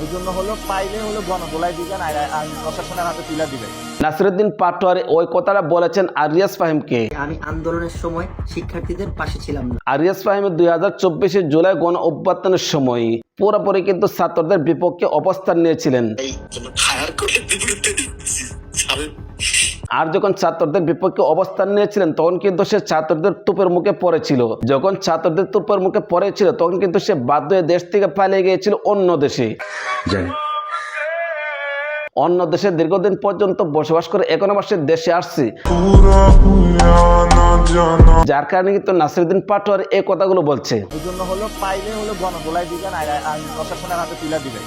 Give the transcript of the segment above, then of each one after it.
এই জন্য হলো পাইলে হলো গণদোলাই দিবেন আর আইন প্রশাসনের হাতে তুলে দিবেন। নাসিরউদ্দিন পাটোয়ারি ওই কথাটা বলেছেন আরিয়াস ফাহিমকে। আমি আন্দোলনের সময় শিক্ষার্থীদের পাশে ছিলাম না। আরিয়াস ফাহিমের 2024 জুলাই গণ অভ্যুত্থানের সময় পুরোপুরি কিন্তু ছাত্রদের বিপক্ষে অবস্থান নিয়েছিলেন। আর যখন ছাত্রদের বিপক্ষে অবস্থান নিয়েছিলেন তখন কিন্তু সে ছাত্রদের তোপের মুখে পড়েছিল। যখন ছাত্রদের তোপের মুখে পড়েছিল তখন কিন্তু সে বাধ্য হয়ে দেশ থেকে পালিয়ে গিয়েছিল অন্য দেশে। অন্য দেশে দীর্ঘদিন পর্যন্ত বসবাস করে এখন আবার সে দেশে আসছে, যার কারণে কিন্তু নাসিরউদ্দিন পাটোয়ারি এই কথাগুলো বলছে। এই জন্য হলো পাইলে হলো গণদোলাই দিবেন আর আইন প্রশাসনের হাতে তুলে দিবেন।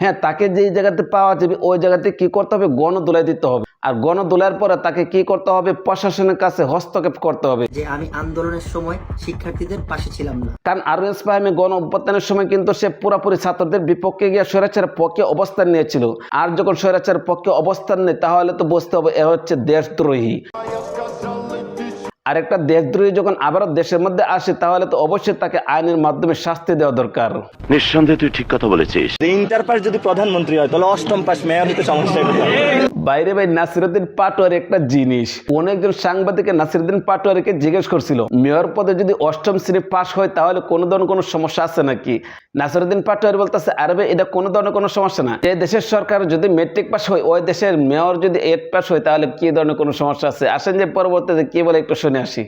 হ্যাঁ, তাকে যেই জায়গাতে পাওয়া যাবে ওই জায়গাতে কি করতে হবে, গণদোলাই দিতে হবে। আর গণদোলার পরে তাকে কি করতে হবে, প্রশাসনের কাছে হস্তক্ষেপ করতে হবে যে আমি আন্দোলনের সময় শিক্ষার্থীদের পাশে ছিলাম না। কারণ আরিয়াস ফাহিম গণ অভ্যুত্থানের সময় কিন্তু সে পুরোপুরি ছাত্রদের বিপক্ষে গিয়ে স্বৈরাচারের পক্ষে অবস্থান নিয়েছিল। আর যখন স্বৈরাচারের পক্ষে অবস্থান নেয় তাহলে তো বুঝতে হবে এ হচ্ছে দেশদ্রোহী। আর একটা দেশদ্রোহী যখন আবারও দেশের মধ্যে আসে তাহলে তো অবশ্যই তাকে আইনের মাধ্যমে শাস্তি দেওয়া দরকার। নিঃসন্দেহে তুই ঠিক কথা বলেছিস। ইন্টার পাস যদি প্রধানমন্ত্রী হয় তাহলে অষ্টম পাস মেয়র হতে সমস্যা কোথায়? বাইরে ভাই নাসিরউদ্দিন পাটোয়ারি একটা জিনিস। কোন একজন সাংবাদিক নাসিরউদ্দিন পাটোয়ারিকে জিজ্ঞেস করছিল মেয়র পদে যদি অষ্টম শ্রেণী পাস হয় তাহলে কোনো ধরনের কোনো সমস্যা আছে নাকি। নাসিরউদ্দিন পাটোয়ারি বলতেছে আরে ভাই এটা কোনো ধরনের কোনো সমস্যা না। এই দেশের সরকার যদি মেট্রিক পাস হয় ওই দেশের মেয়র যদি 8 পাস হয় তাহলে কি ধরনের কোনো সমস্যা আছে। আসেন যে পরবর্তীতে কি বলে একটু শুনে আসি।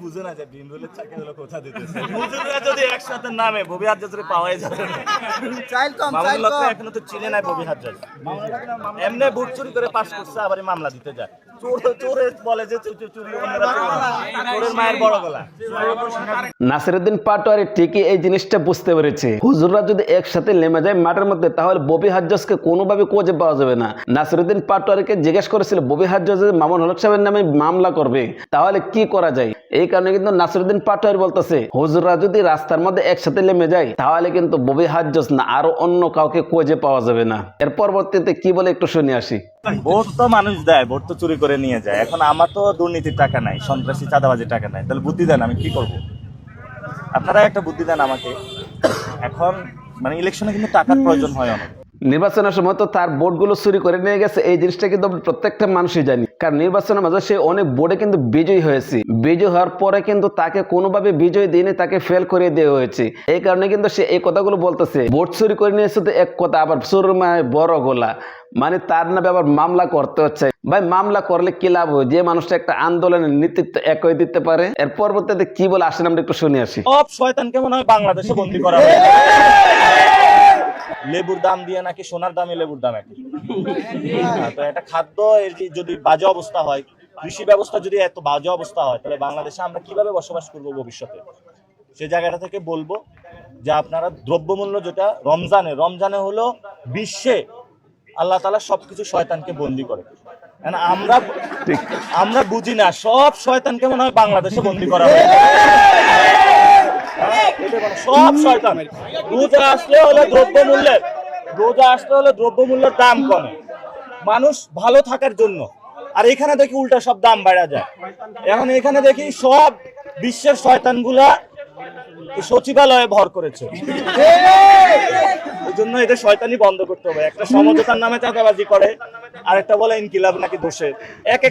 বুঝে না যে বিমরুলের চাকরিগুলো কোথা দিতেছে। মুজুরিরা যদি একসাথে নামে ববি হাজ্জাজরে পাওয়াই যাবে না। চাইল কম এখনো তো চিনে নাই ববি হাজ্জাজ। এমনি বুট চুরি করে পাস করছে আবার মামলা দিতে যায়। চোরে বলে যে চুরি অন্যরা চোরের মায়ের বড় গলা। নাসিরউদ্দিন পাটোয়ারি ঠিকই এই জিনিসটা বুঝতে পেরেছে। হুজুররা যদি একসাথে নেমে যায় মাঠের মধ্যে তাহলে ববি হাজ্জাজকে কোনোভাবে খুঁজে পাওয়া যাবে না। নাসিরউদ্দিন পাটোয়ারিকে জিজ্ঞেস করেছিল ববি হাজ্জাজ যদি মামুন হক সাহেবের নামে মামলা করবে তাহলে কি করা যায়। এই কারণে কিন্তু নাসিরউদ্দিন পাটোয়ারি বলতেছে হুজুররা যদি রাস্তার মধ্যে একসাথে নেমে যায় তাহলে কিন্তু ববি হাজ্জাজ না আরো অন্য কাউকে খুঁজে পাওয়া যাবে না। এর পরবর্তীতে কি বলে একটু শুনে আসি। ভোট তো মানুষ দেয়, ভোট তো চুরি করে নিয়ে যায়। এখন আমার তো দুর্নীতির টাকা নাই, সন্ত্রাসী চাঁদাবাজির টাকা নাই, তাহলে বুদ্ধি দেন আমি কি করব? আপনারা একটা বুদ্ধি দেন আমাকে। এখন মানে ইলেকশনে কিন্তু টাকার প্রয়োজন হয় অনেক। নির্বাচনের সময় তো তার ভোটগুলো চুরি করে নিয়ে গেছে এই জিনিসটা কিন্তু প্রত্যেকটা মানুষই জানি। কারণ নির্বাচনের মাঝে সে অনেক ভোটে কিন্তু বিজয়ী হয়েছে। বিজয় হওয়ার পরে কিন্তু তাকে কোনোভাবে বিজয় দিনে তাকে ফেল করে দেওয়া হয়েছে। এই কারণে কিন্তু সে এই কথাগুলো বলতেছে। ভোট চুরি করে নিয়েছে তো এক কথা, আবার সুরমায় বড় গোলা, মানে তার নামে আবার মামলা করতে হচ্ছে। ভাই মামলা করলে কি লাভ হয়? যে মানুষটা একটা আন্দোলনের নেতৃত্ব একই দিতে পারে। এর পরবর্তীতে কি বলে আসেন আমরা একটু শুনে আসি। সব শয়তানকে মনে হয় বাংলাদেশে বন্দী করা হয়। লেবুর দাম দিয়ে নাকি সোনার দামে লেবুর দাম একই। তো একটা খাদ্য যদি বাজে অবস্থা হয়, কৃষি ব্যবস্থা যদি এত বাজে অবস্থা হয় তাহলে বাংলাদেশে আমরা কিভাবে বসবাস করব ভবিষ্যতে? সেই জায়গাটা থেকে বলবো যে আপনারা দ্রব্যমূল্য যেটা রমজানে হলো বিশ্বে আল্লাহ তাআলা সবকিছু শয়তানকে বন্দী করে। আমরা বুঝি না সব শয়তানকে মনে হয় বাংলাদেশে বন্দী করা হয়। সব শয়তান রোজা আসলে হলে দ্রব্যমূল্যের দাম কমে মানুষ ভালো থাকার জন্য। আর এখানে দেখি উল্টা সব দাম বাড়া যায়। এখন এখানে দেখি সব বিশ্বের শয়তানগুলা সচিবালয়ে ভর করেছে। এই জন্য এটা শয়তানি বন্ধ করতে হবে। একটা সমঝোতার নামে চাঁদাবাজি করে, আরেকটা বলে ইনকিলাব নাকি দোষের। এক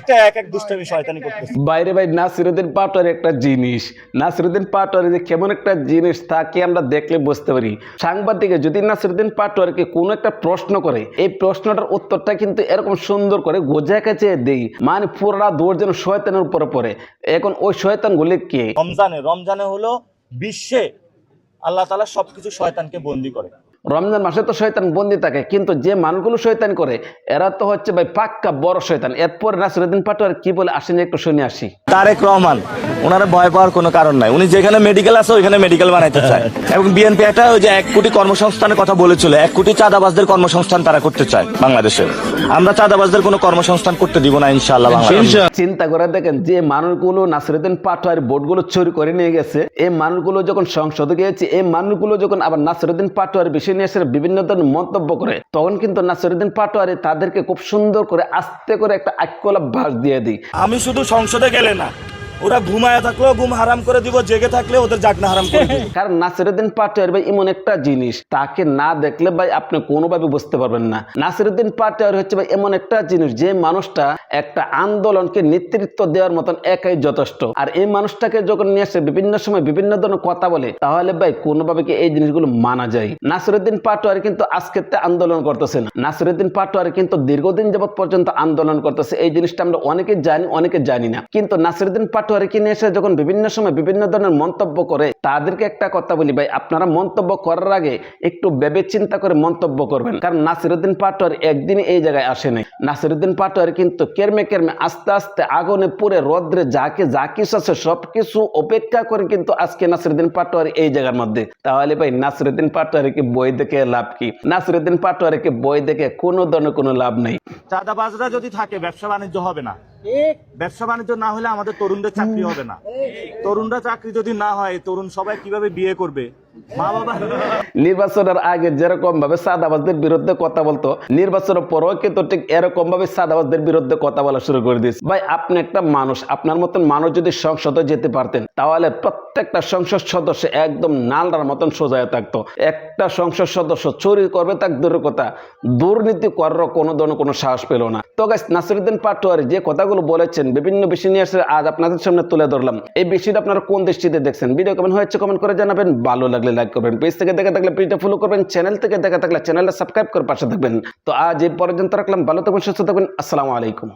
এক দুষ্টামি শয়তানি করতেছে। বাইরে ভাই নাসিরউদ্দিন পাটোয়ারি একটা জিনিস। নাসিরউদ্দিন পাটোয়ারি যে কেমন একটা জিনিস তাকে আমরা দেখলে বুঝতে পারি। সাংবাদিকে যদি নাসিরউদ্দিন পাটোয়ারিকে কোনো একটা প্রশ্ন করে এই প্রশ্নটার উত্তরটা কিন্তু এরকম সুন্দর করে গোজা কাছে দেই, মানে পুরা দৌড় যেন শয়তানের উপরে পড়ে। এখন ওই শয়তানগুলি কে? রমজানে হলো বিশ্বে আল্লাহ তাআলা সবকিছু শয়তানকে বন্দী করে। রমজান মাসে তো শয়তান বন্দি থাকে, কিন্তু যে মানুষগুলো শয়তান করে এরা তো হচ্ছে ভাই পাক্কা বড় শয়তান। এরপর নাসিরউদ্দিন পাটোয়ারি কি বলে আসেন একটু শুনে আসি। তারেক রহমান, ওনারা ভয় পাওয়ার কোনো কারণ নাই। উনি যেখানে মেডিকেল আছে ওইখানে মেডিকেল বানাইতে চায়। এবং বিএনপি একটা ওই যে 1 কোটি কর্মসংস্থানের কথা বলেছিল, 1 কোটি চাঁদাবাজদের কর্মসংস্থান তারা করতে চায় বাংলাদেশে। আমরা চাঁদাবাজদের কোনো কর্মসংস্থান করতে দিব না ইনশাআল্লাহ। চিন্তা করে দেখেন যে মানুষগুলো নাসিরউদ্দিন পাটোয়ারি ভোটগুলো চুরি করে নিয়ে গেছে, এই মানুষগুলো যখন সংসদে গিয়েছে, এই মানুষগুলো যখন আবার নাসিরউদ্দিন পাটোয়ারি বিষয় নিয়ে এসে বিভিন্ন ধরনের মন্তব্য করে, তখন কিন্তু নাসিরউদ্দিন পাটোয়ারি তাদেরকে খুব সুন্দর করে আস্তে করে একটা আক্কলা ভাষ দিয়ে দিই। আমি শুধু সংসদে গেলে না, ওরা ঘুমায় থাকলেও ঘুম হারাম করে দিব, জেগে থাকলে ওদের জাগনা হারাম করে দিব। কারণ নাসিরউদ্দিন পাটোয়ারি ভাই এমন একটা জিনিস, তাকে না দেখলে ভাই আপনি কোনোভাবে বুঝতে পারবেন না। নাসিরউদ্দিন পাটোয়ারি হচ্ছে ভাই এমন একটা জিনিস, যে মানুষটা একটা আন্দোলনকে নেতৃত্ব দেওয়ার মতন একাই যথেষ্ট। আর এই মানুষটাকে যখন নিয়ে আসে বিভিন্ন সময় বিভিন্ন ধরনের কথা বলে, তাহলে ভাই কোনোভাবে কি এই জিনিসগুলো মানা যায়? নাসিরউদ্দিন পাটোয়ারি কিন্তু আজকে আন্দোলন করতেছে না, নাসিরউদ্দিন পাটোয়ারি কিন্তু দীর্ঘদিন যাবত পর্যন্ত আন্দোলন করতেছে। এই জিনিসটা আমরা অনেকে জানি, অনেকে জানি না। কিন্তু নাসিরউদ্দিন পাটোয়ারিকে নিয়ে এসে যখন বিভিন্ন সময় বিভিন্ন ধরনের মন্তব্য করে, তাদেরকে একটা কথা বলি ভাই, আপনারা মন্তব্য করার আগে একটু ভেবে চিন্তা করে মন্তব্য করবেন। কারণ নাসিরউদ্দিন পাটোয়ারি একদিন এই জায়গায় আসে নাই। নাসিরউদ্দিন পাটোয়ারি কিন্তু কেরমে কেরমে আস্তে আস্তে আগুনে পুড়ে রোদ্রে যা কিছু আছে সবকিছু উপেক্ষা করে কিন্তু আজকে নাসিরউদ্দিন পাটোয়ারি এই জায়গার মধ্যে। তাহলে ভাই নাসিরউদ্দিন পাটোয়ারিকে বই দেখে লাভ কি? নাসিরউদ্দিন পাটোয়ারিকে বই দেখে কোনো ধরনের কোনো লাভ নেই। চাঁদাবাজরা যদি থাকে ব্যবসা বাণিজ্য হবে না, ব্যবসা বাণিজ্য না হলে আমাদের তরুণদের চাকরি হবে না। তরুণরা চাকরি যদি না হয়, তরুণ সবাই কিভাবে বিয়ে করবে? মা বাবা নির্বাচনের আগে যেরকম ভাবে সাদাবাজদের বিরুদ্ধে কথা বলতো, নির্বাচনের পরেও কিন্তু ঠিক এরকম ভাবে সাদাবাজদের বিরুদ্ধে কথা বলা শুরু করে দিয়েছে। ভাই আপনি একটা মানুষ, আপনার মতন মানুষ যদি সংসদে যেতে পারতেন, তাহলে প্রত্যেকটা সংসদ সদস্য একদম নালরার মতন সোজায় থাকতো। একটা সংসদ সদস্য চুরি করবে তাক দূরের কথা, দুর্নীতি করার কোনো ধরনের কোনো সাহস পেল না। তো গাইস, নাসিরউদ্দিন পাটোয়ারি যে কথাগুলো বলেছেন বিভিন্ন বিষয় নিয়ে এসে আজ আপনাদের সামনে তুলে ধরলাম। এই বিষয়টা আপনারা কোন দৃষ্টিতে দেখছেন? ভিডিও কেমন হয়েছে কমেন্ট করে জানাবেন। ভালো লাগলে লাইক করবেন, পেজ থেকে দেখে থাকলে পেজটা ফলো করবেন, চ্যানেল থেকে দেখে থাকলে চ্যানেলটা সাবস্ক্রাইব করে পাশে থাকবেন। তো আজ এই পর্যন্ত রাখলাম, ভালো থাকবেন, সুস্থ থাকবেন, আসসালামু আলাইকুম।